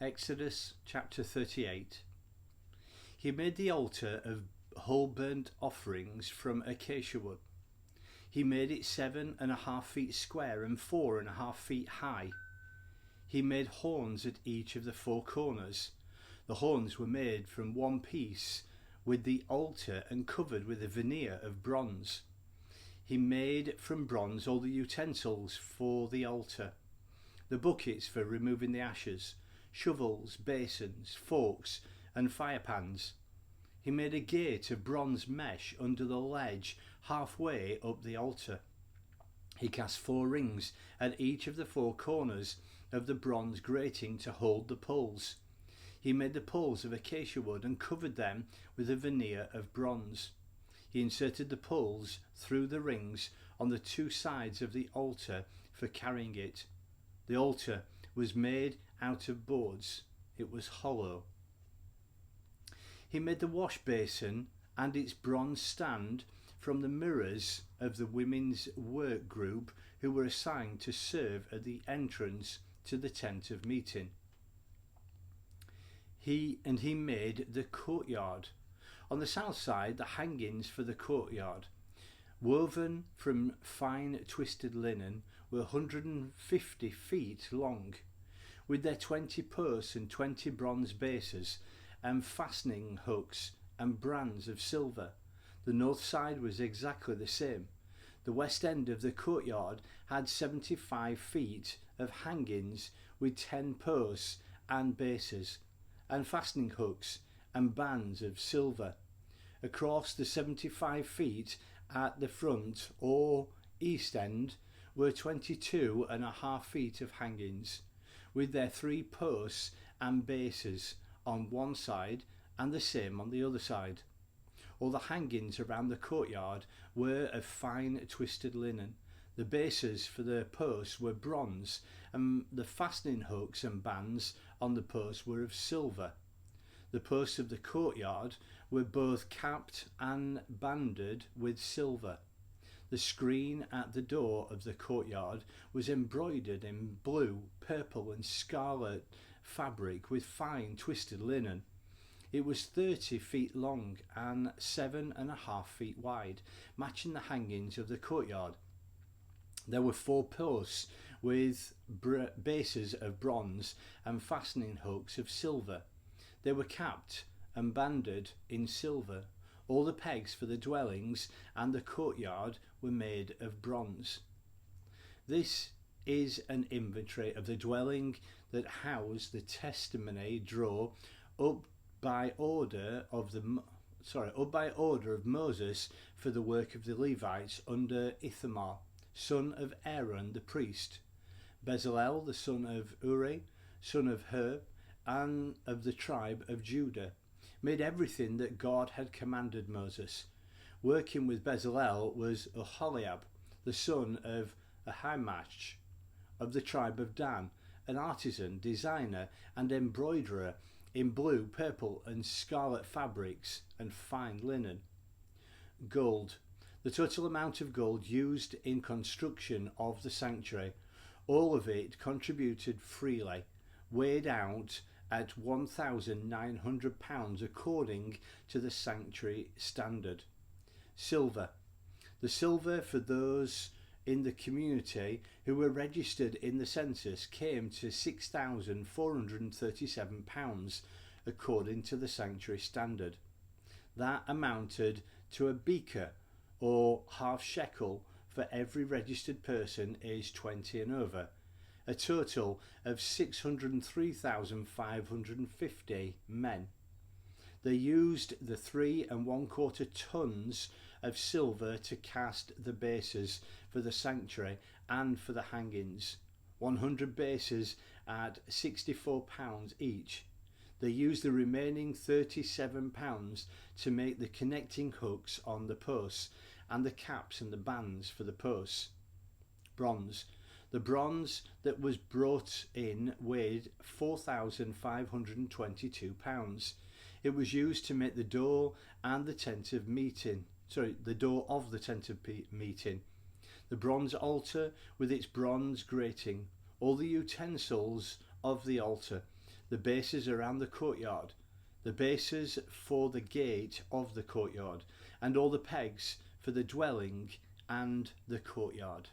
Exodus chapter 38. He made the altar of whole burnt offerings from acacia wood. He made it 7.5 feet square and 4.5 feet high. He made horns at each of the 4 corners. The horns were made from one piece with the altar and covered with a veneer of bronze. He made from bronze all the utensils for the altar, the buckets for removing the ashes, shovels, basins, forks and fire pans. He made a gate of bronze mesh under the ledge halfway up the altar. He cast 4 rings at each of the 4 corners of the bronze grating to hold the poles. He made the poles of acacia wood and covered them with a veneer of bronze. He inserted the poles through the rings on the 2 sides of the altar for carrying it. The altar was made out of boards. It was hollow. He made the wash basin and its bronze stand from the mirrors of the women's work group who were assigned to serve at the entrance to the tent of meeting. He made the courtyard. On the south side, the hangings for the courtyard, woven from fine twisted linen, were 150 feet long, with their 20 posts and 20 bronze bases and fastening hooks and bands of silver. The north side was exactly the same. The west end of the courtyard had 75 feet of hangings with 10 posts and bases and fastening hooks and bands of silver. Across the 75 feet at the front or east end were 22.5 feet of hangings, with their 3 posts and bases on one side and the same on the other side. All the hangings around the courtyard were of fine twisted linen. The bases for the posts were bronze, and the fastening hooks and bands on the posts were of silver. The posts of the courtyard were both capped and banded with silver. The screen at the door of the courtyard was embroidered in blue, purple and scarlet fabric with fine twisted linen. It was 30 feet long and 7.5 feet wide, matching the hangings of the courtyard. There were 4 posts with bases of bronze and fastening hooks of silver. They were capped and banded in silver. All the pegs for the dwellings and the courtyard were made of bronze. This is an inventory of the dwelling that housed the testimony drawer up by order of Moses for the work of the Levites under Ithamar, son of Aaron the priest. Bezalel, the son of Uri, son of Hur, and of the tribe of Judah, made everything that God had commanded Moses. Working with Bezalel was Oholiab, the son of Ahisamach, of the tribe of Dan, an artisan, designer and embroiderer in blue, purple and scarlet fabrics and fine linen. Gold. The total amount of gold used in construction of the sanctuary, all of it contributed freely, weighed out at 1,900 pounds according to the sanctuary standard. Silver. The silver for those in the community who were registered in the census came to 6,437 pounds according to the sanctuary standard. That amounted to a beka or half-shekel for every registered person aged 20 and over, a total of 603,550 men. They used the 3 1/4 tons of silver to cast the bases for the sanctuary and for the hangings, 100 bases at £64 each. They used the remaining £37 to make the connecting hooks on the posts and the caps and the bands for the posts. Bronze. The bronze that was brought in weighed 4,522 pounds. It was used to make the door and the tent of meeting. The door of the tent of meeting. The bronze altar with its bronze grating. All the utensils of the altar. the bases around the courtyard, the bases for the gate of the courtyard, and all the pegs for the dwelling and the courtyard.